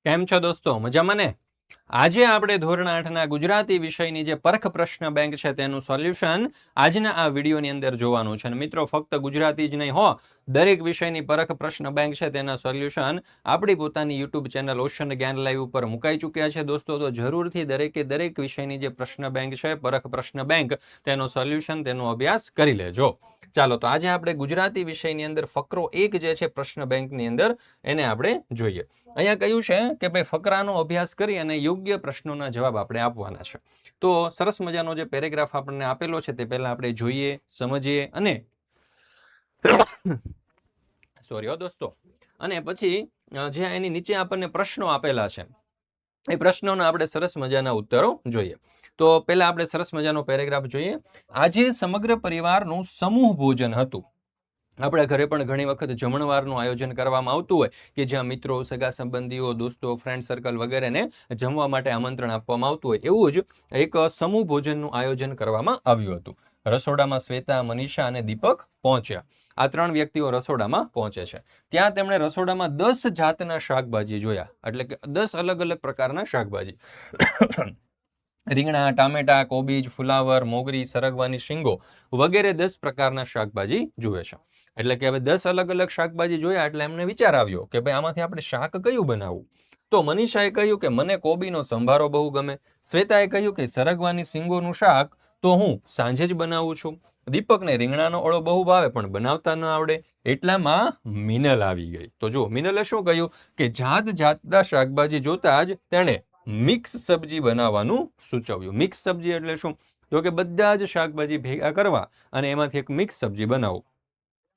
કેમ છો દોસ્તો? મજામાં ને? આજે આપણે ધોરણ 8ના ગુજરાતી વિષયની જે પરખ પ્રશ્ન બેંક છે તેનું સોલ્યુશન આજના આ વિડીયોની અંદર જોવાનું છે. અને મિત્રો ફક્ત ગુજરાતી જ નહીં હો, દરેક વિષયની પરખ પ્રશ્ન બેંક છે તેના સોલ્યુશન આપણી પોતાની યુટ્યુબ ચેનલ ઓશન જ્ઞાન લાઈવ ઉપર મુકાઈ ચૂક્યા છે દોસ્તો. તો જરૂરથી દરેક વિષયની જે પ્રશ્ન બેંક છે, પરખ પ્રશ્ન બેંક, તેનો સોલ્યુશન, તેનો અભ્યાસ કરી લેજો. ચાલો, તો આજે આપણે ગુજરાતી વિષયની અંદર ફકરો 1 જે છે પ્રશ્ન બેંકની અંદર, એને આપણે જોઈએ. અહીંયા કહ્યું છે કે ભાઈ ફકરાનો અભ્યાસ કરી અને યોગ્ય પ્રશ્નોના જવાબ આપણે આપવાના છે. તો સરસ મજાનો જે પેરેગ્રાફ આપણને આપેલો છે તે પહેલા આપણે જોઈએ, સમજીએ અને સોરી દોસ્તો, અને પછી જે એની નીચે આપણને પ્રશ્નો આપેલા છે એ પ્રશ્નોના આપણે સરસ મજાના ઉત્તરો જોઈએ. તો પહેલા આપણે સરસ મજાનો પેરેગ્રાફ જોઈએ. આજે સમગ્ર પરિવારનું સમૂહ ભોજન હતું. આપણા ઘરે પણ ઘણી વખત જમણવારનું આયોજન કરવામાં આવતું હોય કે જ્યાં મિત્રો, સગા સંબંધીઓ, દોસ્તો, ફ્રેન્ડ સર્કલ વગેરેને જમવા માટે આમંત્રણ આપવામાં આવતું હોય. એવું જ એક સમૂહ ભોજનનું આયોજન કરવામાં આવ્યું હતું. રસોડામાં શ્વેતા, મનીષા અને દીપક પહોંચ્યા. આ 3 વ્યક્તિઓ રસોડામાં પહોંચે છે. ત્યાં તેમણે રસોડામાં 10 જાતના શાકભાજી જોયા, એટલે કે 10 અલગ અલગ પ્રકારના શાકભાજી. રીંગણા, ટામેટા, કોબીજ, ફુલાવર, મોગરી, સરગવાની શીંગો વગેરે 10 પ્રકારના શાકભાજી જુએ છે. એટલે કે હવે 10 અલગ અલગ શાકભાજી જોયા એટલે એમને વિચાર આવ્યો કે ભાઈ આમાંથી આપણે શાક કયું બનાવવું. તો મનીષાએ કહ્યું કે મને કોબીનો સંભારો બહુ ગમે. શ્વેતાએ કહ્યું કે સરગવાની શીંગોનું શાક તો હું સાંજે જ બનાવું છું. દીપકને રીંગણાનો ઓળો બહુ ભાવે પણ બનાવતા ન આવડે. એટલામાં મિનલ આવી ગઈ. તો જો મિનલે શું કહ્યું કે જાત જાતના શાકભાજી જોતા જ તેણે મિક્સ સબ્જી બનાવવાનું સૂચવ્યું. મિક્સ સબ્જી એટલે શું? તો કે બધા જ શાકભાજી ભેગા કરવા અને એમાંથી એક મિક્સ સબ્જી બનાવો.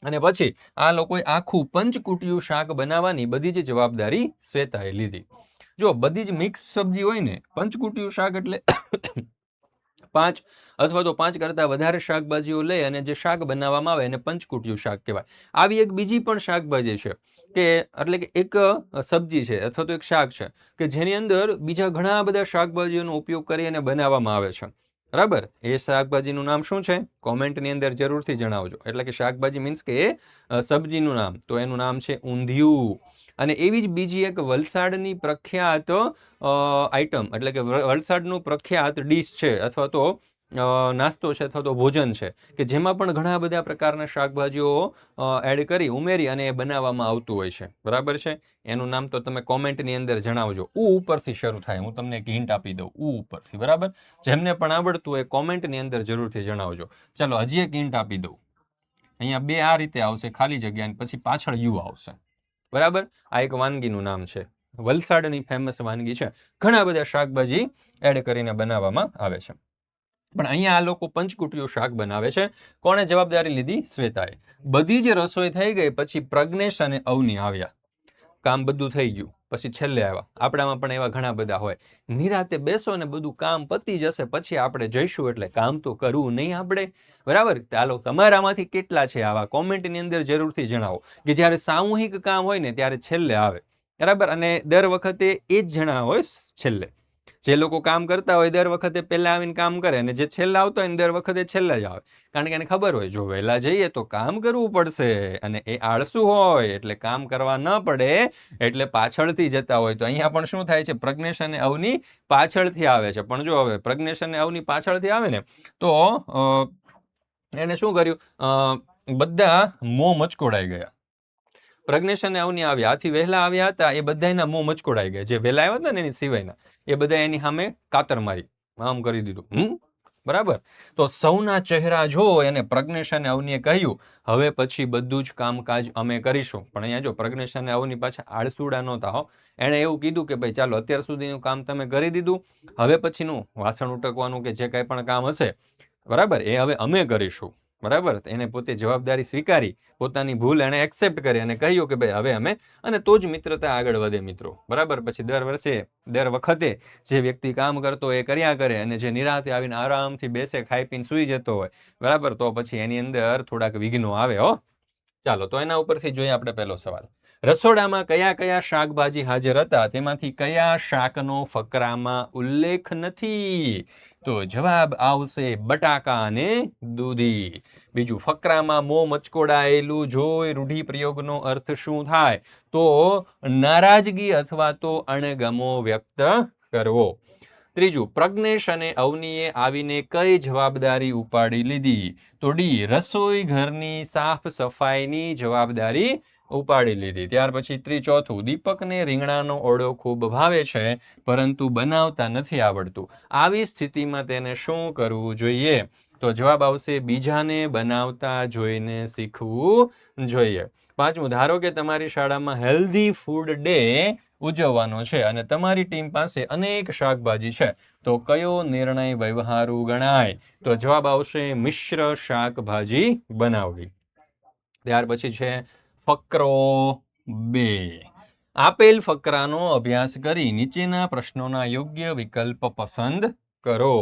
અને પછી આ લોકોએ આખું પંચકૂટિયું શાક બનાવવાની બધી જ જવાબદારી શ્વેતાએ લીધી. જો બધી જ મિક્સ સબ્જી હોય ને, પંચકૂટિયું શાક એટલે 5 અથવા તો 5 કરતા વધારે શાકભાજીઓ લઈ અને જે શાક બનાવવામાં આવે એને પંચકૂટિયું શાક કહેવાય. આવી એક બીજી પણ શાકભાજી છે કે એટલે કે એક સબ્જી છે અથવા તો એક શાક છે કે જેની અંદર બીજા ઘણા બધા શાકભાજીઓનો ઉપયોગ કરી અને બનાવવામાં આવે છે. બરાબર? એ શાકભાજીનું નામ શું છે? કોમેન્ટની અંદર જરૂરથી જણાવજો. એટલે કે શાકભાજી મીન્સ કે સબ્જીનું નામ, તો એનું નામ છે ઊંધિયું. અને એવી જ બીજી એક વલસાડની પ્રખ્યાત આઈટમ, એટલે કે વલસાડનું પ્રખ્યાત ડીશ છે અથવા તો નાસ્તો છે અથવા તો ભોજન છે કે જેમાં પણ ઘણા બધા પ્રકારના શાકભાજીઓ એડ કરી, ઉમેરી અને એ બનાવવામાં આવતું હોય છે. બરાબર છે? એનું નામ તો તમે કોમેન્ટની અંદર જણાવજો. ઉપરથી શરૂ થાય, હું તમને એક હિન્ટ આપી દઉં. ઉપરથી. બરાબર? જેમને પણ આવડતું હોય કોમેન્ટની અંદર જરૂરથી જણાવજો. ચાલો હજી એક હિન્ટ આપી દઉં. અહીંયા 2 આ રીતે આવશે ખાલી જગ્યા, પછી પાછળ યુ આવશે. બરાબર? આ એક વાનગીનું નામ છે. વલસાડની ફેમસ વાનગી છે. ઘણા બધા શાકભાજી એડ કરીને બનાવવામાં આવે છે. પણ અહીંયા આ લોકો પંચકૂટિયું શાક બનાવે છે. કોણે જવાબદારી લીધી? શ્વેતાએ. બધી જ રસોઈ થઈ ગઈ પછી પ્રજ્ઞેશ અને અવની આવ્યા. કામ બધું થઈ ગયું પછી છેલ્લે આવ્યા. આપણામાં પણ એવા ઘણા બધા હોય. નિરાતે બેસો ને બધું કામ પતી જશે પછી આપણે જઈશું, એટલે કામ તો કરવું નહીં આપણે. બરાબર? ચાલો, તમારામાંથી કેટલા છે આવા? કોમેન્ટની અંદર જરૂરથી જણાવો કે જ્યારે સામૂહિક કામ હોય ને ત્યારે છેલ્લે આવે. બરાબર? અને દર વખતે એ જ જણા હોય છેલ્લે. જે લોકો કામ કરતા હોય દર વખતે પહેલા આવીને કામ કરે, અને જે છેલ્લા આવતા હોય ને દર વખતે છેલ્લા જ આવે. કારણ કે એને ખબર હોય જો વહેલા જઈએ તો કામ કરવું પડશે, અને એ આળસુ હોય એટલે કામ કરવા ન પડે એટલે પાછળથી જતા હોય. તો અહીંયા પણ શું થાય છે? પ્રજ્ઞેશ અને અવની પાછળથી આવે છે. પણ જો હવે પ્રજ્ઞેશ અને અવની પાછળથી આવે ને તો એને શું કર્યું? બધા મોં મચકોડાઈ ગયા. પ્રજ્ઞેશ અને અવની આવ્યા, આથી વહેલા આવ્યા હતા એ બધાના મોં મચકોડાઈ ગયા. જે વહેલા આવ્યા હતા ને એની સિવાયના, એ બધા એની સામે કાતર મારી, આમ કરી દીધું. બરાબર? તો સૌના ચહેરા જોઈ અને પ્રજ્ઞેશ અને અવનીએ કહ્યું, હવે પછી બધું જ કામકાજ અમે કરીશું. પણ અહીંયા જો પ્રજ્ઞેશ અને અવની પાછા આળસુડા નહોતા હો. એણે એવું કીધું કે ભાઈ ચાલો અત્યાર સુધીનું કામ તમે કરી દીધું, હવે પછીનું વાસણ ઉટકવાનું કે જે કાંઈ પણ કામ હશે, બરાબર, એ હવે અમે કરીશું. બરાબર? એને પોતે જવાબદારી સ્વીકારી, પોતાની ભૂલ એને એક્સેપ્ટ કરી અને કહ્યું કે ભાઈ હવે અમે, અને તો જ મિત્રતા આગળ વધે મિત્રો. બરાબર? પછી દર વખતે જે વ્યક્તિ કામ કરતો એ કર્યા કરે, અને જે નિરાંતે આવીને આરામથી બેસે, ખાઈ પીને સૂઈ જતો હોય, બરાબર, તો પછી એની અંદર થોડાક વિઘ્નો આવે હો. ચાલો, તો એના ઉપરથી જોઈએ આપણે પહેલો સવાલ. રસોડામાં કયા કયા શાકભાજી હાજર હતા તેમાંથી કયા શાકનો ફકરામાં ઉલ્લેખ નથી? તો જવાબ આવશે બટાકા અને દૂધી. બીજું, ફકરામાં મોં મચકોડાયેલું જોઈ રૂઢિપ્રયોગનો અર્થ શું થાય? તો નારાજગી અથવા તો અણગમો વ્યક્ત કરવો. ત્રીજું, પ્રજ્ઞેશ અને અવનીએ આવીને કઈ જવાબદારી ઉપાડી લીધી? તો ડી, રસોઈ ઘરની સાફ સફાઈની જવાબદારી ઉપાડી લીધી. ત્યાર પછી ચોથું, દીપકને રીંગણાનો ઓળો ખૂબ ભાવે છે પરંતુ બનાવતા નથી આવડતું. આવી સ્થિતિમાં તેને શું કરવું જોઈએ? તો જવાબ આવશે બીજાને બનાવતા જોઈને શીખવું જોઈએ. પાંચમું, ધારો કે તમારી શાળામાં હેલ્ધી ફૂડ ડે ઉજવવાનો છે અને તમારી ટીમ પાસે અનેક શાકભાજી છે, તો કયો નિર્ણય વ્યવહારુ ગણાય? તો જવાબ આવશે મિશ્ર શાકભાજી બનાવવી. ત્યાર પછી છે ફકરો 2. આપેલ ફકરાનો અભ્યાસ કરી નીચેના પ્રશ્નોના યોગ્ય વિકલ્પ પસંદ કરો.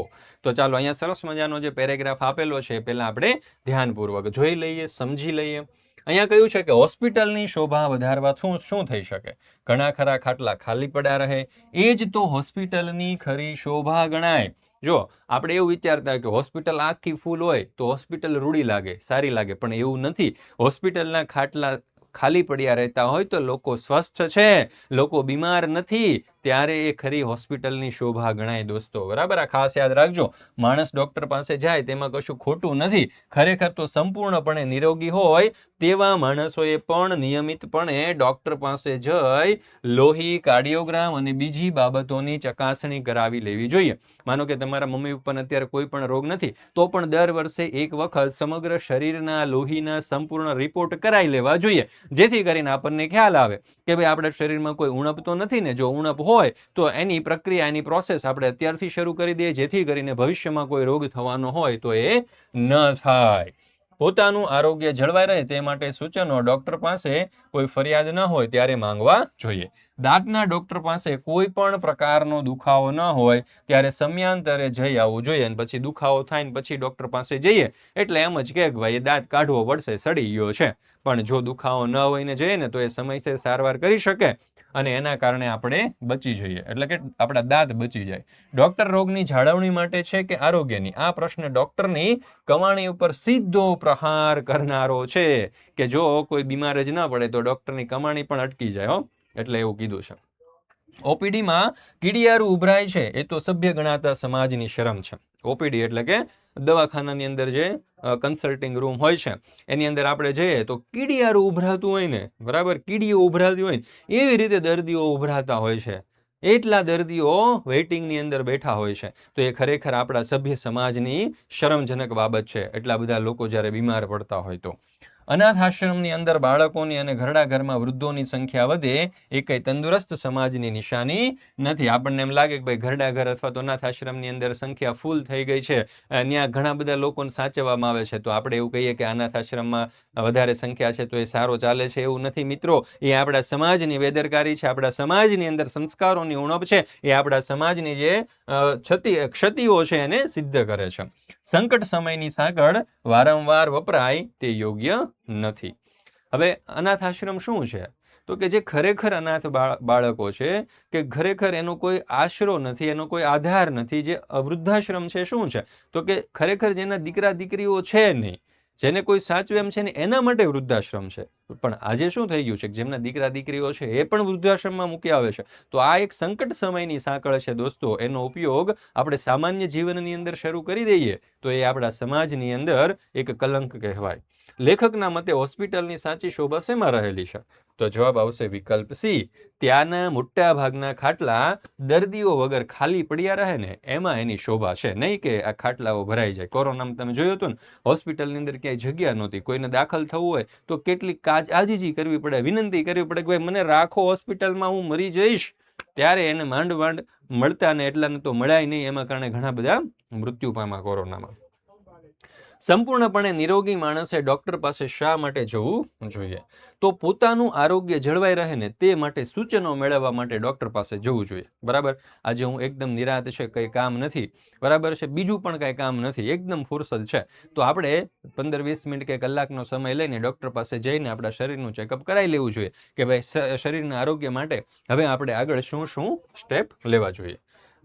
તો ચાલો અહીંયા સરસ મજાનો જે પેરેગ્રાફ આપેલો છે પહેલા આપણે ધ્યાનપૂર્વક જોઈ લઈએ, સમજી લઈએ. અહીંયા કહ્યું છે કે હોસ્પિટલની શોભા વધારવા શું થઈ શકે? ઘણા ખરા ખાટલા ખાલી પડ્યા રહે, એ જ તો હોસ્પિટલની ખરી શોભા ગણાય. જો આપણે એવું વિચારતા કે હોસ્પિટલ આખી ફૂલ હોય તો હોસ્પિટલ રૂડી લાગે, સારી લાગે, પણ એવું નથી. હોસ્પિટલના ખાટલા ખાલી પડ્યા રહેતા હોય તો લોકો સ્વસ્થ છે, લોકો બીમાર નથી, ત્યારે એ ખરી હોસ્પિટલની શોભા ગણાય દોસ્તો. બરાબર, આ ખાસ યાદ રાખજો. માણસ ડોક્ટર પાસે જાય તેમાં કશું ખોટું નથી. ખરેખર તો સંપૂર્ણપણે નિરોગી હોય તેવા માણસોએ પણ નિયમિતપણે ડોક્ટર પાસે જઈ લોહી, કાર્ડિયોગ્રામ અને બીજી બાબતોની ચકાસણી કરાવી લેવી જોઈએ. માનો કે તમારા મમ્મી પપ્પાને અત્યારે કોઈ પણ રોગ નથી, તો પણ દર વર્ષે એક વખત સમગ્ર શરીરના લોહીના સંપૂર્ણ રિપોર્ટ કરાવી લેવા જોઈએ, જેથી કરીને આપણને ખ્યાલ આવે કે ભાઈ આપણા શરીરમાં કોઈ ઉણપ તો નથી ને. જો ઉણપ હોય તો એની પ્રક્રિયા, એની પ્રોસેસ આપણે અત્યારથી શરૂ કરી દઈએ, જેથી કરીને ભવિષ્યમાં કોઈ રોગ થવાનો હોય તો એ ન થાય. પોતાનું આરોગ્ય જળવાઈ રહે તે માટે સૂચનો ડોક્ટર પાસે કોઈ ફરિયાદ ન હોય ત્યારે માંગવા જોઈએ. દાંતના ડોક્ટર પાસે કોઈ પણ પ્રકારનો દુખાવો ન હોય ત્યારે સમયાંતરે જઈ આવવું જોઈએ. અને પછી દુખાવો થાય ને પછી ડોક્ટર પાસે જઈએ એટલે એમ જ કે ભાઈ એ દાંત કાઢવો પડશે, સડી ગયો છે. પણ જો દુખાવો ન હોય ને જઈએ ને તો એ સમયસર સારવાર કરી શકે અને એના કારણે આપણે બચી જઈએ, એટલે કે આપણા દાંત બચી જાય. ડોક્ટર રોગની જાળવણી માટે છે કે આરોગ્યની? આ પ્રશ્ન ડોક્ટરની કમાણી ઉપર સીધો પ્રહાર કરનારો છે કે જો કોઈ બીમાર જ ન પડે તો ડોક્ટરની કમાણી પણ અટકી જાય હો, એટલે એવું કીધું છે. ઓપીડીમાં કીડિયારું ઉભરાય છે એ તો સભ્ય ગણાતા સમાજની શરમ છે. ઓપીડી એટલે કે દવાખાનાની અંદર જે કન્સલ્ટિંગ રૂમ હોય છે એની અંદર આપણે જઈએ તો કીડિયારું ઉભરાતું હોય ને, બરાબર, કીડીઓ ઉભરાતી હોય ને એવી રીતે દર્દીઓ ઉભરાતા હોય છે. એટલા દર્દીઓ વેઇટિંગની અંદર બેઠા હોય છે. તો એ ખરેખર આપણા સભ્ય સમાજની શરમજનક બાબત છે, એટલા બધા લોકો જ્યારે બીમાર પડતા હોય તો. અનાથ આશ્રમની અંદર બાળકોની અને ઘરડા ઘરમાં વૃદ્ધોની સંખ્યા વધે એ કંઈ તંદુરસ્ત સમાજની નિશાની નથી. આપણને એમ લાગે કે ભાઈ ઘરડા ઘર અથવા તો અનાથ આશ્રમની અંદર સંખ્યા ફૂલ થઈ ગઈ છે, ત્યાં ઘણા બધા લોકોને સાચવવામાં આવે છે, તો આપણે એવું કહીએ કે અનાથ આશ્રમમાં વધારે સંખ્યા છે તો એ સારો ચાલે છે. એવું નથી મિત્રો, એ આપણા સમાજની બેદરકારી છે, આપણા સમાજની અંદર સંસ્કારોની ઉણપ છે, એ આપણા સમાજની જે ક્ષતિઓ છે એને સિદ્ધ કરે છે. સંકટ સમયની સાંકળ વારંવાર વપરાય તે યોગ્ય નથી. હવે અનાથ આશ્રમ શું છે? તો કે જે ખરેખર અનાથ બાળકો છે કે ખરેખર એનો કોઈ આશરો નથી, એનો કોઈ આધાર નથી. જે વૃદ્ધાશ્રમ છે શું છે? તો કે ખરેખર જેના દીકરા દીકરીઓ છે નહીં, જેને કોઈ સાચવે એમ છે ને, એના માટે વૃદ્ધાશ્રમ છે. પણ આજે શું થઈ ગયું છે કે જેમના દીકરા દીકરીઓ છે એ પણ વૃદ્ધાશ્રમમાં મૂકી આવે છે. તો આ એક સંકટ સમયની સાંકળ છે દોસ્તો. એનો ઉપયોગ આપણે સામાન્ય જીવનની અંદર શરૂ કરી દઈએ તો એ આપણા સમાજની અંદર એક કલંક કહેવાય. લેખકના મતે હોસ્પિટલની સાચી શોભા શેમાં રહેલી છે? તો જવાબ આવશે વિકલ્પ સી, ત્યાંના મોટા ભાગના ખાટલા દર્દીઓ વગર ખાલી પડ્યા રહે ને એમાં એની શોભા છે, નહીં કે આ ખાટલાઓ ભરાઈ જાય. કોરોનામાં તમે જોયું હતું ને, હોસ્પિટલની અંદર ક્યાંય જગ્યા નહોતી, કોઈને દાખલ થવું હોય તો કેટલીક આજીજી કરવી પડે, વિનંતી કરવી પડે કે ભાઈ મને રાખો હોસ્પિટલમાં, હું મરી જઈશ. ત્યારે એને માંડ મળતા ને એટલાને તો મળાય નહીં, એમાં કારણે ઘણા બધા મૃત્યુ પામ્યા કોરોનામાં. સંપૂર્ણપણે નિરોગી માણસે ડોક્ટર પાસે શા માટે જવું જોઈએ? તો પોતાનું આરોગ્ય જળવાઈ રહે ને તે માટે સૂચનો મેળવવા માટે ડોક્ટર પાસે જવું જોઈએ. બરાબર, આજે હું એકદમ નિરાંત છે, કંઈ કામ નથી, બરાબર છે, બીજું પણ કંઈ કામ નથી, એકદમ ફુરસદ છે, તો આપણે 15-20 મિનિટ કે કલાકનો સમય લઈને ડોક્ટર પાસે જઈને આપણા શરીરનું ચેકઅપ કરાવી લેવું જોઈએ કે ભાઈ શરીરના આરોગ્ય માટે હવે આપણે આગળ શું સ્ટેપ લેવા જોઈએ.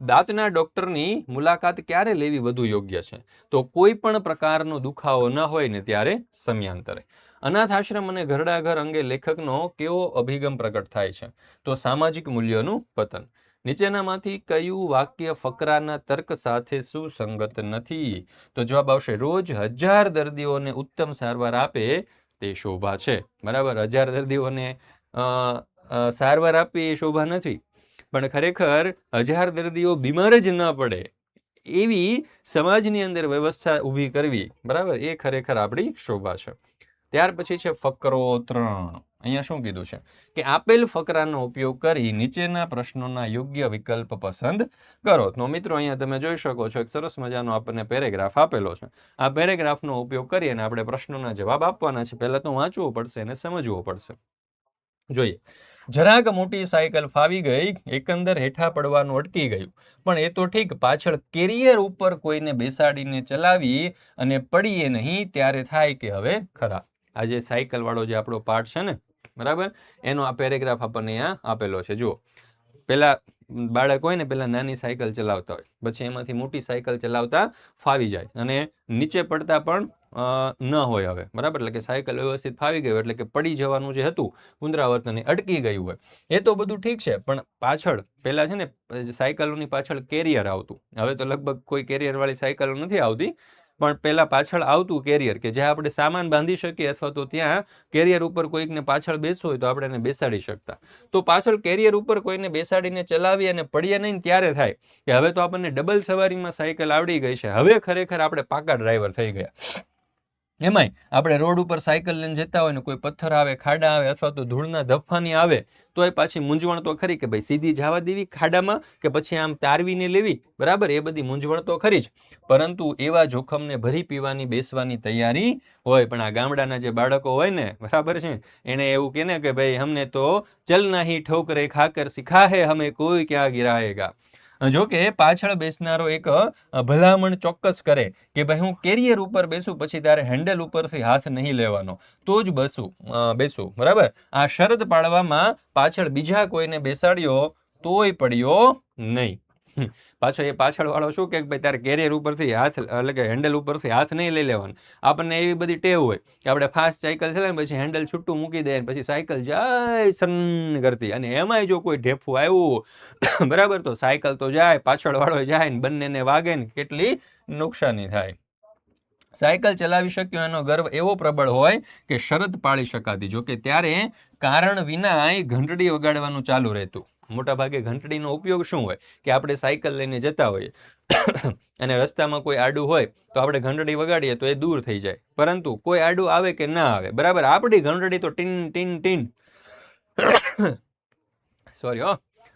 દાંતના ડોક્ટરની મુલાકાત ક્યારે લેવી વધુ યોગ્ય છે? તો કોઈ પણ પ્રકારનો દુખાવો ન હોય ને ત્યારે સમયાંતરે. અનાથ આશ્રમ અને ઘરડા ઘર અંગે લેખકનો કેવો અભિગમ પ્રગટ થાય છે? તો સામાજિક મૂલ્યોનું પતન. નીચેનામાંથી કયું વાક્ય ફકરાના તર્ક સાથે સુસંગત નથી? તો જવાબ આવશે રોજ 1000 દર્દીઓને ઉત્તમ સારવાર આપે તે શોભા છે. બરાબર, 1000 દર્દીઓને સારવાર આપવી એ શોભા નથી, પણ ખરેખર 1000 દર્દીઓ બીમાર જ ન પડે એવી સમાજની અંદર વ્યવસ્થા ઊભી કરવી, બરાબર, એ ખરેખર આપણી શોભા છે. ત્યાર પછી છે ફકરો 3. અહીંયા શું કીધું છે કે આપેલ ફકરાનો ઉપયોગ કરી નીચેના પ્રશ્નોના યોગ્ય વિકલ્પ પસંદ કરો. તો મિત્રો અહીંયા તમે જોઈ શકો છો એક સરસ મજાનો આપણને પેરેગ્રાફ આપેલો છે. આ પેરેગ્રાફનો ઉપયોગ કરી અને આપણે પ્રશ્નોના જવાબ આપવાના છે. પહેલા તો વાંચવું પડશે અને સમજવું પડશે. જોઈએ, જરાક મોટી સાયકલ ફાવી ગઈ, એકંદર હેઠા પડવાનું અટકી ગયું, પણ એ તો ઠીક, પાછળ કેરિયર ઉપર કોઈને બેસાડીને ચલાવી અને પડીએ નહીં ત્યારે થાય કે હવે ખરા. આ જે સાયકલ વાળો જે આપણો પાર્ટ છે ને, બરાબર, એનો આ પેરેગ્રાફ આપણને અહીંયા આપેલો છે. જુઓ, પેલા બાળક હોય ને, પેલા નાની સાયકલ ચલાવતા હોય, પછી એમાંથી મોટી સાયકલ ચલાવતા ફાવી જાય અને નીચે પડતા પણ ન હોય હવે, બરાબર, એટલે કે સાયકલ વ્યવસ્થિત ફાવી ગયું એટલે કે પડી જવાનું જે હતું પુનરાવર્તન એ અટકી ગયું હોય. એ તો બધું ઠીક છે, પણ પાછળ પેલા છે ને સાયકલોની પાછળ કેરિયર આવતું. હવે તો લગભગ કોઈ કેરિયર વાળી સાયકલો નથી આવતી, પણ પેલા પાછળ આવતું કેરિયર કે જ્યાં આપણે સામાન બાંધી શકીએ, અથવા તો ત્યાં કેરિયર ઉપર કોઈકને પાછળ બેસવું હોય તો આપણે એને બેસાડી શકતા. તો પાછળ કેરિયર ઉપર કોઈને બેસાડીને ચલાવી અને પડીએ નહીં ત્યારે થાય કે હવે તો આપણને ડબલ સવારીમાં સાયકલ આવડી ગઈ છે, હવે ખરેખર આપણે પાકા ડ્રાઈવર થઈ ગયા. એમાંય આપણે રોડ ઉપર સાયકલ લઈને જતા હોય ને કોઈ પથ્થર આવે, ખાડા આવે, અથવા તો ધૂળના ધફાની આવે તો એ પાછી મૂંઝવણ તો ખરી કે ભાઈ સીધી જવા દેવી ખાડામાં કે પછી આમ તારવીને લેવી, બરાબર, એ બધી મૂંઝવણ તો ખરી જ. પરંતુ એવા જોખમને ભરી પીવાની બેસવાની તૈયારી હોય. પણ આ ગામડાના જે બાળકો હોય ને, બરાબર છે, એને એવું કહે ને કે ભાઈ હમને તો ચલના હી ઠોકરે ખાકર સિખા હે, હમે કોઈ ક્યાં ગિરાએગા. જો કે પાછળ બેસનારો એક ભલામણ ચોક્કસ કરે કે ભાઈ હું કેરિયર ઉપર બેસું, પછી તારે હેન્ડલ ઉપરથી હાથ નહીં લેવાનો, તો જ બેસું, બરાબર. આ શરત પાડવામાં પાછળ બીજા કોઈને બેસાડ્યો તોય પડ્યો નહીં. પાછો એ પાછળ વાળો શું કે ભાઈ તારે કેરિયર ઉપરથી હાથ, એટલે કે હેન્ડલ ઉપરથી હાથ નહીં લઈ લેવાનું. આપણને એવી બધી ટેવ હોય કે આપણે ફાસ્ટ સાયકલ ચલાવીને પછી હેન્ડલ છૂટું મૂકી દઈએ, પછી સાયકલ જાય સન કરતી, અને એમાંય જો કોઈ ઢેફું આવ્યું, બરાબર, તો સાયકલ તો જાય, પાછળ વાળો જાય ને બંનેને વાગે ને કેટલી નુકસાની થાય. સાયકલ ચલાવી શક્યો એનો ગર્વ એવો પ્રબળ હોય કે શરત પાળી શકાતી. જો કે ત્યારે કારણ વિના ઘંટડી વગાડવાનું ચાલુ રહેતું. મોટા ભાગે ઘંટડીનો ઉપયોગ શું હોય કે આપણે સાયકલ લઈને જતા હોઈએ અને રસ્તામાં કોઈ આડું હોય તો આપણે ઘંટડી વગાડીએ તો એ દૂર થઈ જાય, પરંતુ કોઈ આડું આવે કે ના આવે, બરાબર, આપણી ઘંટડી તો tin tin tin sorry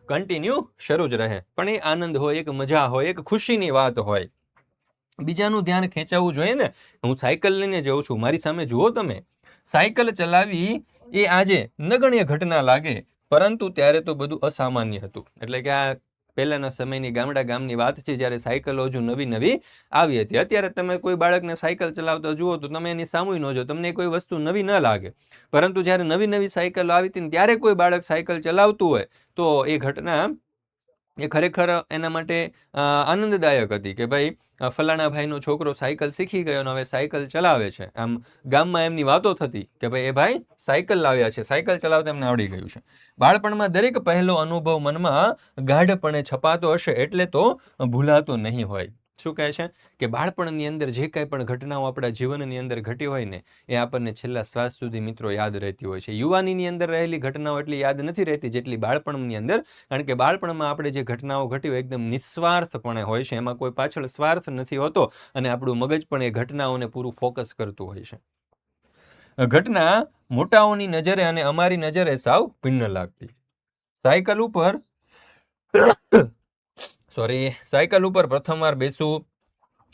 continue શરૂ જ રહે. પણ એ આનંદ હોય, એક મજા હોય, એક ખુશીની વાત હોય. બીજાનું ધ્યાન ખેંચાવવું જોઈએ ને. હું સાયકલ લઈને જઉં છું, મારી સામે જુઓ તમે. સાયકલ ચલાવી એ આજે નગણ્ય ઘટના લાગે, પરંતુ ત્યારે તો બધું અસામાન્ય હતું. એટલે કે આ પહેલાના સમયની ગામની વાત છે, જ્યારે સાયકલો હજુ નવી નવી આવી હતી. અત્યારે તમે કોઈ બાળકને સાયકલ ચલાવતા જુઓ તો તમે એની સામુય ન જો, તમને કોઈ વસ્તુ નવી ન લાગે. પરંતુ જ્યારે નવી નવી સાયકલો આવી હતી ત્યારે કોઈ બાળક સાયકલ ચલાવતું હોય તો એ ઘટના એ ખરેખર એના માટે આનંદદાયક હતી કે ભાઈ ફલાણા ભાઈનો છોકરો સાયકલ શીખી ગયો અને હવે સાયકલ ચલાવે છે. આમ ગામમાં એમની વાતો થતી કે ભાઈ એ ભાઈ સાયકલ લાવ્યા છે, સાયકલ ચલાવતા એમને આવડી ગયું છે. બાળપણમાં દરેક પહેલો અનુભવ મનમાં ગાઢપણે છપાતો હશે, એટલે તો ભૂલાતો નહીં હોય. શું કહે છે કે બાળપણની અંદર જે કાંઈ પણ ઘટનાઓ આપણા જીવનની અંદર ઘટી હોય ને, એ આપણને છેલ્લા શ્વાસ સુધી મિત્રો યાદ રહેતી હોય છે. યુવાનીની અંદર રહેલી ઘટનાઓ એટલી યાદ નથી રહેતી જેટલી બાળપણની અંદર, કારણ કે બાળપણમાં આપણે જે ઘટનાઓ ઘટી હોય એકદમ નિસ્વાર્થપણે હોય છે, એમાં કોઈ પાછળ સ્વાર્થ નથી હોતો, અને આપણું મગજ પણ એ ઘટનાઓને પૂરું ફોકસ કરતું હોય છે. ઘટના મોટાઓની નજરે અને અમારી નજરે સાવ ભિન્ન લાગતી. સાયકલ ઉપર પ્રથમવાર બેસવું,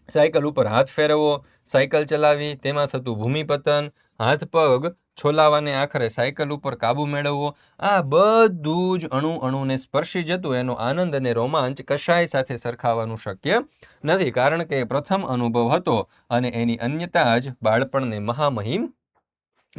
સાયકલ ઉપર હાથ ફેરવવો, સાયકલ ચલાવી, તેમાં થતું ભૂમિપતન, હાથ પગ છોલાવાને આખરે સાયકલ ઉપર કાબુ મેળવવો, આ બધું જ અણુને સ્પર્શી જતું. એનો આનંદ અને રોમાંચ કશાય સાથે સરખાવવાનું શક્ય નથી, કારણ કે પ્રથમ અનુભવ હતો અને એની અન્યતા જ બાળપણને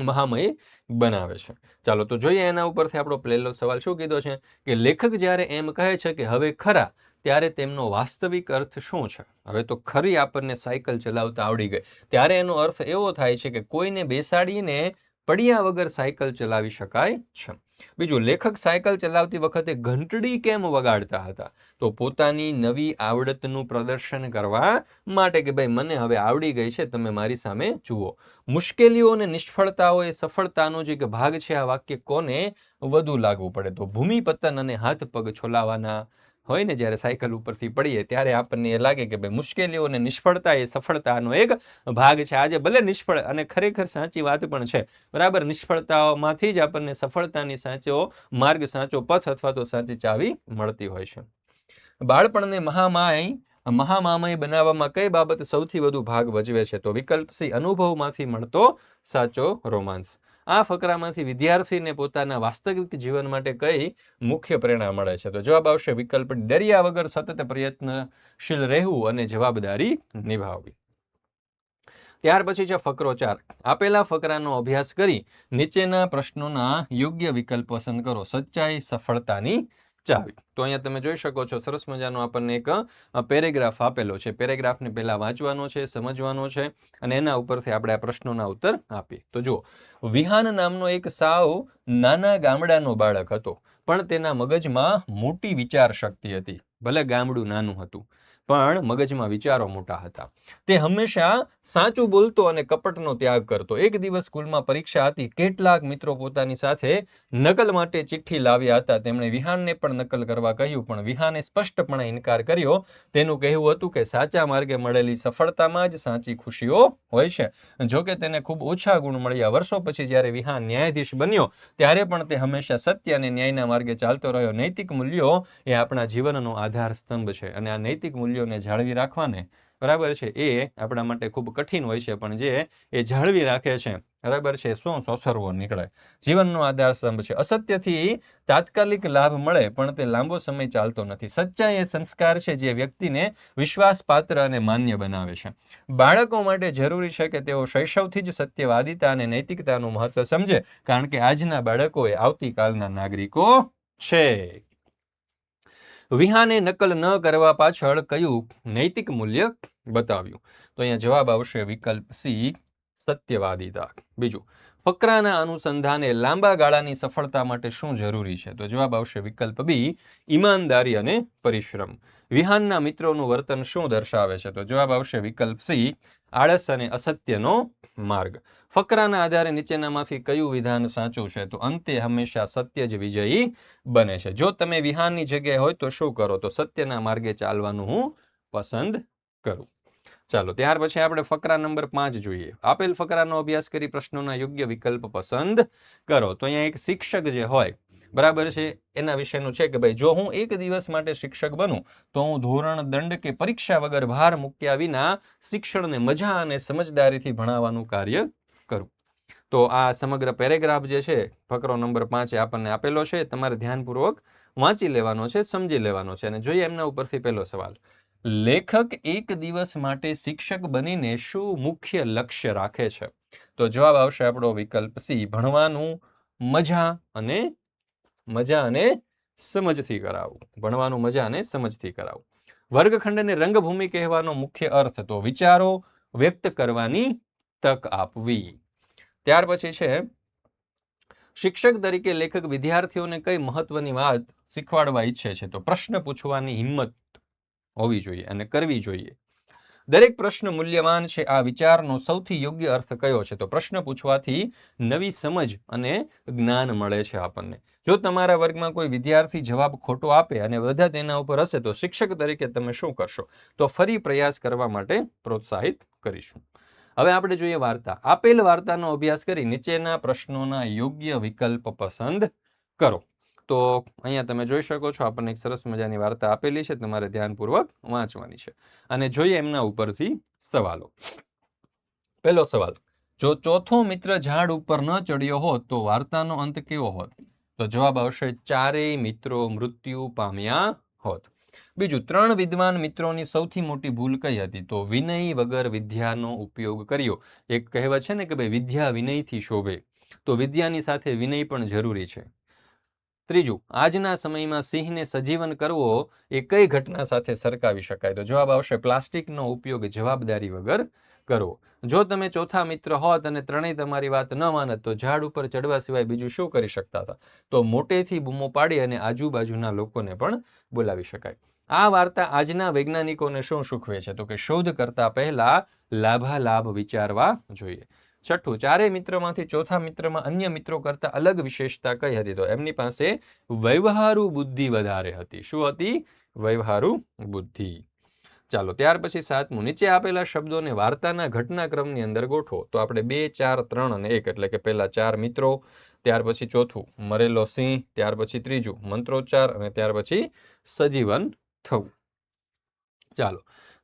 મહામય બનાવે છે. ચાલો તો જોઈએ એના ઉપરથી આપણો પહેલો સવાલ શું કીધો છે કે લેખક જ્યારે એમ કહે છે કે હવે ખરા, ત્યારે તેમનો વાસ્તવિક અર્થ શું છે? હવે તો ખરી આપણને સાયકલ ચલાવતા આવડી ગઈ, ત્યારે એનો અર્થ એવો થાય છે કે કોઈને બેસાડીને પડ્યા વગર સાયકલ ચલાવી શકાય છે. બીજું, લેખક સાયકલ ચલાવતી વખતે ઘંટડી કેમ વગાડતા હતા? તો પોતાની નવી આવડતનું પ્રદર્શન કરવા માટે કે ભાઈ મને હવે આવડી ગઈ છે, તમે મારી સામે જુઓ. મુશ્કેલીઓ અને નિષ્ફળતાઓ એ સફળતાનો જે ભાગ છે, આ વાક્ય કોને વધુ લાગુ પડે? તો ભૂમિ પતન અને હાથ પગ છોલાવાના હોય ને જ્યારે સાયકલ ઉપરથી પડીએ ત્યારે આપણને એ લાગે કે ભાઈ મુશ્કેલીઓ અને નિષ્ફળતા એ સફળતાનો એક ભાગ છે. આજે ભલે નિષ્ફળ, અને ખરેખર સાચી વાત પણ છે, બરાબર. નિષ્ફળતાઓમાંથી જ આપણને સફળતાની સાચો માર્ગ, સાચો પથ અથવા તો સાચી ચાવી મળતી હોય છે. બાળપણને મહામામય બનાવવામાં કઈ બાબત સૌથી વધુ ભાગ ભજવે છે? તો વિકલ્પ સી, અનુભવમાંથી મળતો સાચો રોમાંસ. આ ફકરામાંથી વિદ્યાર્થીને પોતાના વાસ્તવિક જીવન માટે કઈ મુખ્ય પ્રેરણા મળે છે? તો જવાબ આવશે વિકલ્પ, ડર્યા વગર સતત પ્રયત્નશીલ રહેવું અને જવાબદારી નિભાવવી. ત્યાર પછી છે ફકરો 4. આપેલા ફકરાનો અભ્યાસ કરી નીચેના પ્રશ્નોના યોગ્ય વિકલ્પ પસંદ કરો. સચ્ચાઈ સફળતાની ચાવી. તો અહીંયા તમે જોઈ શકો છો, સરસ મજાનો આપણને એક પેરેગ્રાફ આપેલો છે. પેરેગ્રાફને પહેલા વાંચવાનો છે, સમજવાનો છે, અને એના ઉપરથી આપણે આ પ્રશ્નોના ઉત્તર આપીએ. તો જુઓ, વિહાન નામનો એક સાવ નાના ગામડાનો બાળક હતો, પણ તેના મગજમાં મોટી વિચાર શક્તિ હતી. ભલે ગામડું નાનું હતું, પણ મગજમાં વિચારો મોટા હતા. તે હંમેશા સાચું બોલતો અને કપટનો ત્યાગ કરતો. એક દિવસ સ્કૂલમાં પરીક્ષા હતી. કેટલાક મિત્રો પોતાની સાથે નકલ માટે ચિઠ્ઠી લાવ્યા હતા. તેમણે વિહાનને પણ નકલ કરવા કહ્યું, પણ વિહાને સ્પષ્ટપણે ઇનકાર કર્યો. તેનું કહેવું હતું કે સાચા માર્ગે મળેલી સફળતામાં જ સાચી ખુશીઓ હોય છે. જોકે તેને ખૂબ ઓછા ગુણ મળ્યા. વર્ષો પછી જ્યારે વિહાન ન્યાયાધીશ બન્યો, ત્યારે પણ તે હંમેશા સત્ય અને ન્યાયના માર્ગે ચાલતો રહ્યો. નૈતિક મૂલ્યો એ આપણા જીવનનો આધાર સ્તંભ છે, અને આ નૈતિક મૂલ્યોને જાળવી રાખવાને, બરાબર છે, એ આપણા માટે ખૂબ કઠિન હોય છે, પણ જે એ જાળવી રાખે છે, બરાબર છે, શું સોસરવો નીકળે. જીવનનો આધાર સ્તંભ છે. અસત્યથી તાત્કાલિક લાભ મળે, પણ તે લાંબો સમય ચાલતો નથી. સચ્ચાઈ એ સંસ્કાર છે જે વ્યક્તિને વિશ્વાસપાત્ર અને માન્ય બનાવે છે. બાળકો માટે જરૂરી છે કે તેઓ શૈશવથી જ સત્યવાદિતા અને નૈતિકતાનું મહત્વ સમજે, કારણ કે આજના બાળકો એ આવતીકાલના નાગરિકો છે. વિહાને નકલ ન કરવા પાછળ કયું નૈતિક મૂલ્ય બતાવ્યું? તો અહીંયા જવાબ આવશે વિકલ્પ સી, સત્યવાદિતા. બીજું, ફકરાના અનુસંધાને લાંબા ગાળાની સફળતા માટે શું જરૂરી છે? તો જવાબ આવશે વિકલ્પ બી, ઈમાનદારી અને પરિશ્રમ. વિહાનના મિત્રોનું વર્તન શું દર્શાવે છે? તો જવાબ આવશે વિકલ્પ સી, આળસ અને અસત્યનો માર્ગ. ફકરાના આધારે નીચેનામાંથી કયું વિધાન સાચું છે? તો અંતે હંમેશા સત્ય જ વિજયી બને છે. જો તમે વિહાનની જગ્યાએ હોય તો શું કરો? તો સત્યના માર્ગે ચાલવાનું હું પસંદ કરું. ચાલો, ત્યાર પછી આપણે ફકરા નંબર 5 જોઈએ. આપેલ ફકરાનો અભ્યાસ કરી પ્રશ્નોના યોગ્ય વિકલ્પ પસંદ કરો. તો અહીંયા એક શિક્ષક જે હોય, બરાબર છે, એના વિશેનું છે કે ભાઈ જો હું એક દિવસ માટે શિક્ષક બનું તો હું ધોરણ, દંડ કે પરીક્ષા વગર ભાર મૂક્યા વિના શિક્ષણને મજા અને સમજદારીથી ભણાવવાનું કાર્ય કરું. તો આ સમગ્ર પેરેગ્રાફ જે છે, ફકરો નંબર 5 આપણને આપેલો છે. તમારે ધ્યાનપૂર્વક વાંચી લેવાનો છે, સમજી લેવાનો છે, અને જોઈએ એમના ઉપરથી પહેલો સવાલ. લેખક એક દિવસ માટે શિક્ષક બનીને શું મુખ્ય લક્ષ્ય રાખે છે? તો જવાબ આવશે આપણો વિકલ્પ સી, ભણવાનું મજા અને સમજથી કરાવવું. ભણવાનું મજા અને સમજથી કરાવવું. વર્ગખંડને રંગભૂમિ કહેવાનો મુખ્ય અર્થ? તો વિચારો વ્યક્ત કરવાની તક આપવી. ત્યાર પછી છે, શિક્ષક તરીકે લેખક વિદ્યાર્થીઓને કઈ મહત્વની વાત શીખવાડવા ઈચ્છે છે? તો પ્રશ્ન પૂછવાની હિંમત હોવી જોઈએ અને કરવી જોઈએ. દરેક પ્રશ્ન મૂલ્યવાન છે. આ વિચારનો સૌથી યોગ્ય અર્થ કયો છે? તો પ્રશ્ન પૂછવાથી નવી સમજ અને જ્ઞાન મળે છે આપણને. જો તમારા વર્ગમાં કોઈ વિદ્યાર્થી જવાબ ખોટો આપે અને બધા તેના ઉપર હશે, તો શિક્ષક તરીકે તમે શું કરશો? તો ફરી પ્રયાસ કરવા માટે પ્રોત્સાહિત કરીશું. હવે આપણે જોઈએ વાર્તા. આપેલ વાર્તાનો અભ્યાસ કરી નીચેના પ્રશ્નોના યોગ્ય વિકલ્પ પસંદ કરો. તો અહીંયા તમે જોઈ શકો છો, આપણને એક સરસ મજાની વાર્તા આપેલી છે, તમારે ધ્યાનપૂર્વક વાંચવાની છે, અને જોઈએ એમના ઉપરથી સવાલો. પહેલો સવાલ, જો ચોથો મિત્ર ઝાડ ઉપર ન ચડ્યો હોત તો વાર્તાનો અંત કેવો હોત? તો જવાબ આવશે ચારેય મિત્રો મૃત્યુ પામ્યા હોત. બીજું, 3 વિદ્વાન મિત્રોની સૌથી મોટી ભૂલ કઈ હતી? તો વિનય વગર વિદ્યાનો ઉપયોગ કર્યો. એક કહેવત છે ને કે ભાઈ વિદ્યા વિનયથી શોભે, તો વિદ્યાની સાથે વિનય પણ જરૂરી છે. ત્રીજું, આજના સમયમાં સિંહને સજીવન કરવો એ કઈ ઘટના સાથે સરખાવી શકાય? તો જવાબ આવશે પ્લાસ્ટિકનો ઉપયોગ જવાબદારી વગર કરવો. જો તમે ચોથા મિત્ર હોત અને ત્રણેય તમારી વાત ન માનત તો ઝાડ ઉપર ચડવા સિવાય બીજું શું કરી શકતા હતા? તો મોટેથી બૂમો પાડી અને આજુબાજુના લોકોને પણ બોલાવી શકાય. આ વાર્તા આજના વૈજ્ઞાનિકોને શું શીખવે છે? તો કે શોધ કરતા પહેલા લાભાલાભ વિચારવા જોઈએ. છઠ્ઠું, ચારેય મિત્રમાંથી ચોથા મિત્રમાં અન્ય મિત્રો કરતા અલગ વિશેષતા કઈ હતી? તો એમની પાસે વ્યવહારુ બુદ્ધિ વધારે હતી. શું હતી? વ્યવહારુ બુદ્ધિ. ચાલો ત્યાર પછી સાતમું, નીચે આપેલા શબ્દોને વાર્તાના ઘટનાક્રમની અંદર ગોઠવો. તો આપણે 2, 4, 3 અને 1 એટલે કે પહેલા 4 મિત્રો, ત્યાર પછી ચોથું મરેલો સિંહ, ત્યાર પછી ત્રીજું મંત્રોચ્ચાર અને ત્યાર પછી સજીવન થવું. ચાલો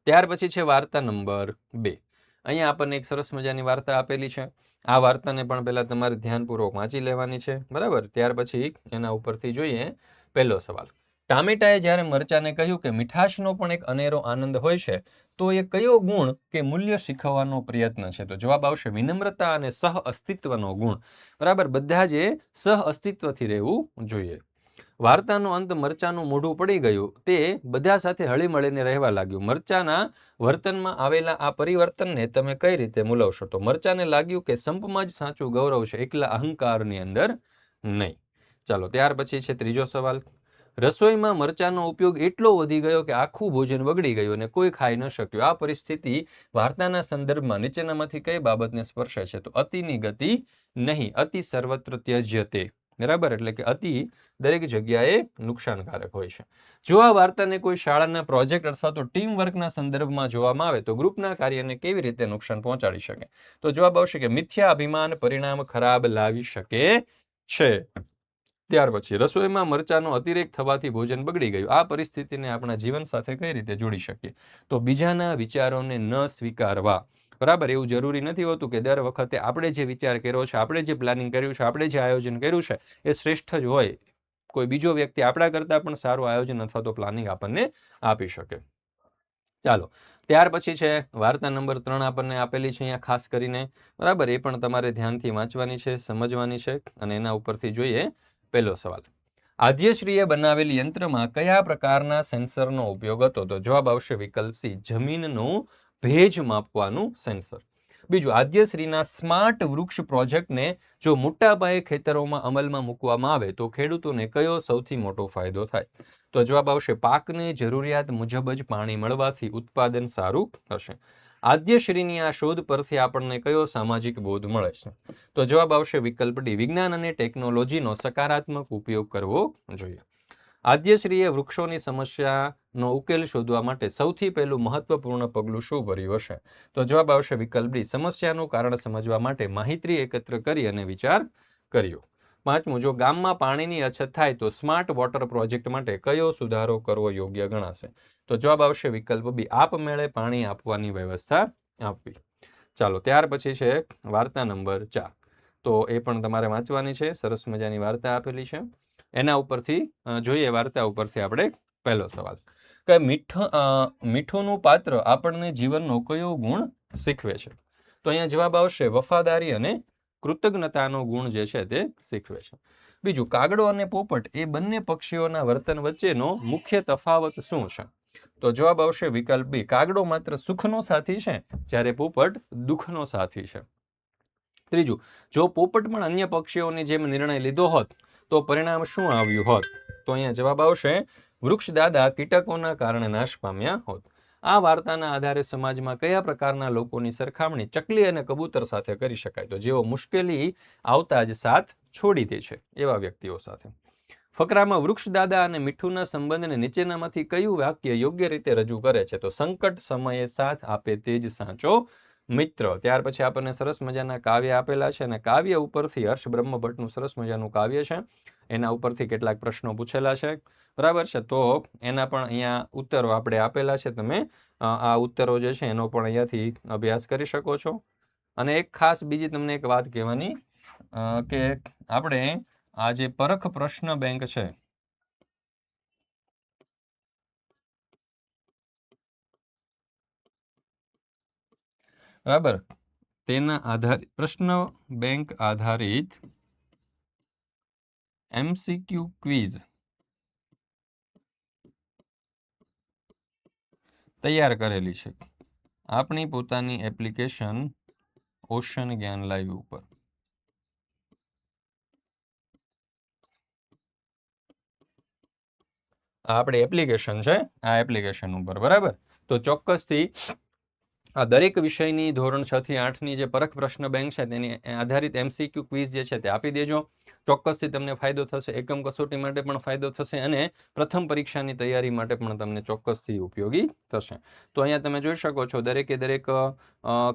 ત્યાર પછી છે વાર્તા નંબર 2. અહીંયા આપણને એક સરસ મજાની વાર્તા આપેલી છે. આ વાર્તાને પણ પહેલા તમારે ધ્યાનપૂર્વક વાંચી લેવાની છે, બરાબર? ત્યાર પછી એના ઉપરથી જોઈએ પહેલો સવાલ. ટામેટાએ જ્યારે મરચાને કહ્યું કે મીઠાશનો પણ એક અનેરો આનંદ હોય છે, તો એ કયો ગુણ કે મૂલ્ય શીખવવાનો પ્રયત્ન છે? તો જવાબ આવશે વિનમ્રતા અને સહ અસ્તિત્વનો ગુણ. બરાબર, બધા જે સહ અસ્તિત્વથી રહેવું જોઈએ. વાર્તાનો અંત મરચાનું મોઢું પડી ગયું, તે બધા સાથે હળીમળીને રહેવા લાગ્યું. મરચાના વર્તનમાં આવેલા આ પરિવર્તનને તમે કઈ રીતે મૂલવશો? તો મરચાને લાગ્યું કે સંપમાં જ સાચું ગૌરવ છે, એકલા અહંકારની અંદર નહીં. ચાલો ત્યાર પછી છે ત્રીજો સવાલ. રસોઈમાં મરચાનો ઉપયોગ એટલો વધી ગયો કે આખું ભોજન બગડી ગયું અને કોઈ ખાઈ ન શક્યું. આ પરિસ્થિતિ વાર્તાના સંદર્ભમાં નીચેનામાંથી કઈ બાબતને સ્પર્શે છે? તો અતિની ગતિ નહીં, અતિ સર્વત્ર ત્યજ્યતે. બરાબર, એટલે કે અતિ દરેક જગ્યાએ નુકસાનકારક હોય છે. જો આ વાર્તાને કોઈ શાળાના પ્રોજેક્ટ અથવા તો ટીમ વર્કના સંદર્ભમાં જોવામાં આવે તો ગ્રુપના કાર્યને કેવી રીતે નુકસાન પહોંચાડી શકે? તો જવાબ આવશે કે મિથ્યા અભિમાન પરિણામ ખરાબ લાવી શકે છે. ત્યાર પછી રસોઈમાં મરચાનો અતિરેક થવાથી ભોજન બગડી ગયું. આ પરિસ્થિતિને આપણા જીવન સાથે કઈ રીતે જોડી શકીએ? તો બીજાના વિચારોને ન સ્વીકારવા. બરાબર, એવું જરૂરી નથી હોતું કે દર વખતે આપણે જે વિચાર કર્યો છે, આપણે જે પ્લાનિંગ કર્યું છે, આપણે જે આયોજન કર્યું છે એ શ્રેષ્ઠ જ હોય. કોઈ બીજો વ્યક્તિ આપણા કરતાં પણ સારું આયોજન અથવા તો પ્લાનિંગ આપણને આપી શકે. ચાલો ત્યાર પછી છે વાર્તા નંબર 3 આપણને આપેલી છે અહીંયા ખાસ કરીને. બરાબર, એ પણ તમારે ધ્યાનથી વાંચવાની છે, સમજવાની છે અને એના ઉપરથી જોઈએ પહેલો સવાલ. આદ્યશ્રીએ બનાવેલ યંત્રમાં કયા પ્રકારના સેન્સરનો ઉપયોગ હતો? તો જવાબ આવશે વિકલ્પ સી, જમીનનું ભેજ માપવાનું સેન્સર. બીજું, આદ્યશ્રીના સ્માર્ટ વૃક્ષ પ્રોજેક્ટને જો મોટા પાયે ખેતરોમાં અમલમાં મૂકવામાં આવે તો ખેડૂતોને કયો સૌથી મોટો ફાયદો થાય? તો જવાબ આવશે પાકને જરૂરિયાત મુજબ જ પાણી મળવાથી ઉત્પાદન સારું થશે. આદ્યશ્રીની આ શોધ પરથી આપણને કયો સામાજિક બોધ મળે છે? તો જવાબ આવશે વિકલ્પ ડી, વિજ્ઞાન અને ટેકનોલોજીનો સકારાત્મક ઉપયોગ કરવો જોઈએ. આદ્યશ્રીએ વૃક્ષોની સમસ્યાનો ઉકેલ શોધવા માટે સૌથી પહેલું મહત્વપૂર્ણ પગલું શું ભર્યું હશે? તો જવાબ આવશે વિકલ્પ ડી, સમસ્યાનું કારણ સમજવા માટે માહિતી એકત્ર કરી અને વિચાર કર્યો. પાંચમું, જો ગામમાં પાણીની અછત થાય તો સ્માર્ટ વોટર પ્રોજેક્ટ માટે કયો સુધારો કરવો યોગ્ય ગણાશે? તો જવાબ આવશે વિકલ્પ બી, આપમેળે પાણી આપવાની વ્યવસ્થા આપવી. ચાલો ત્યાર પછી છે વાર્તા નંબર 4. તો એ પણ તમારે વાંચવાની છે. સરસ મજાની વાર્તા આપેલી છે. એના ઉપરથી જોઈએ વાર્તા ઉપરથી આપણે પહેલો સવાલ કે મીઠુંનું પાત્ર આપણને જીવનનો કયો ગુણ શીખવે છે? તો અહીંયા જવાબ આવશે વફાદારી અને કૃતજ્ઞતાનો ગુણ જે છે તે શીખવે છે. બીજું, કાગડો અને પોપટ એ બંને પક્ષીઓના વર્તન વચ્ચેનો મુખ્ય તફાવત શું છે? તો જવાબ આવશે વિકલ્પ બી, કાગડો માત્ર સુખનો સાથી છે જ્યારે પોપટ દુઃખનો સાથી છે. ત્રીજું, જો પોપટ પણ અન્ય પક્ષીઓની જેમ નિર્ણય લીધો હોત તો પરિણામ શું આવ્યું હોત? તો અહીંયા જવાબ આવશે વૃક્ષ દાદા કીટકોના કારણે નાશ પામ્યા હોત. આ વાર્તાના આધારે સમાજમાં કયા પ્રકારના લોકોની સરખામણી ચકલી અને કબૂતર સાથે કરી શકાય? તો જેઓ મુશ્કેલી આવતા જ સાથ છોડી દે છે એવા વ્યક્તિઓ સાથે. ફકરામાં વૃક્ષ દાદા અને મીઠુના સંબંધને નીચેનામાંથી કયું વાક્ય યોગ્ય રીતે રજૂ કરે છે? તો સંકટ સમયે સાથ આપે તે જ સાચો મિત્ર. ત્યાર પછી આપણને સરસ મજાના કાવ્ય આપેલા છે અને કાવ્ય ઉપરથી હર્ષ બ્રહ્મભટ્ટનું સરસ મજાનું કાવ્ય છે. એના ઉપરથી કેટલાક પ્રશ્નો પૂછેલા છે. બરાબર છે, તો એના પણ અહીંયા ઉત્તરો આપણે આપેલા છે. તમે આ ઉત્તરો જે છે એનો પણ અહીંયાથી અભ્યાસ કરી શકો છો. અને એક ખાસ બીજી તમને એક વાત કહેવાની કે આપણે આ જે પરખ પ્રશ્ન બેંક છે, બરાબર, તેના આધારિત પ્રશ્ન બેંક આધારિત MCQ ક્વિઝ તૈયાર કરેલી છે આપણી પોતાની એપ્લિકેશન ઓશન જ્ઞાન લાઈવ ઉપર. આ આપણી એપ્લિકેશન છે, આ એપ્લિકેશન ઉપર, બરાબર. તો ચોક્કસથી આ દરેક વિષયની ધોરણ 6 થી 8ની જે પરખ પ્રશ્ન બેંક છે તેની આધારિત MCQ ક્વિઝ જે છે તે આપી દેજો. ચોક્કસથી તમને ફાયદો થશે, એકમ કસોટી માટે પણ ફાયદો થશે અને પ્રથમ પરીક્ષાની તૈયારી માટે પણ તમને ચોક્કસથી ઉપયોગી થશે. તો અહીંયા તમે જોઈ શકો છો દરેકે દરેક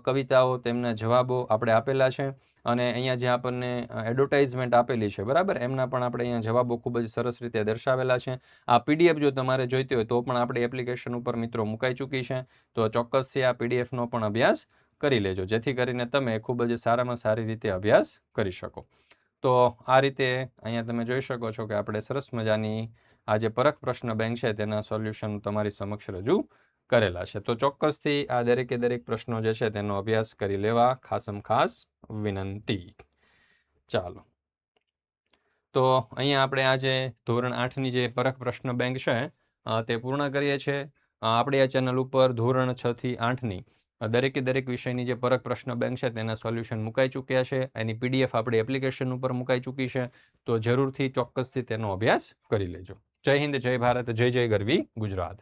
કવિતાઓ, તેમના જવાબો આપણે આપેલા છે અને અહીંયા જે આપણને એડવર્ટાઇઝમેન્ટ આપેલી છે, બરાબર, એમના પણ આપણે અહીંયા જવાબો ખૂબ જ સરસ રીતે દર્શાવેલા છે. આ PDF જો તમારે જોઈતી હોય તો પણ આપણી એપ્લિકેશન ઉપર મિત્રો મુકાઈ ચૂકી છે. તો ચોક્કસથી આ PDFનો પણ અભ્યાસ કરી લેજો, જેથી કરીને તમે ખૂબ જ સારામાં સારી રીતે અભ્યાસ કરી શકો. તો આ રીતે અહીંયા તમે જોઈ શકો છો કે આપણે સરસ મજાની આ જે પરખ પ્રશ્ન બેંક છે તેના સોલ્યુશન તમારી સમક્ષ રજૂ કરેલા છે. તો ચોક્કસથી આ દરેકે દરેક પ્રશ્નો જે છે તેનો અભ્યાસ કરી લેવા ખાસમ ખાસ વિનંતી. ચાલો, તો અહીંયા આપણે આજે ધોરણ 8ની જે પરખ પ્રશ્ન બેંક છે તે પૂર્ણ કરીએ છીએ. આપણે આ ચેનલ ઉપર ધોરણ 6 થી 8ની દરેકે દરેક વિષયની જે પરખ પ્રશ્ન બેંક છે તેના સોલ્યુશન મુકાઈ ચૂક્યા છે. એની PDF આપણી એપ્લિકેશન ઉપર મુકાઈ ચૂકી છે. તો જરૂરથી ચોક્કસથી તેનો અભ્યાસ કરી લેજો. જય હિન્દ, જય ભારત, જય જય ગરવી ગુજરાત.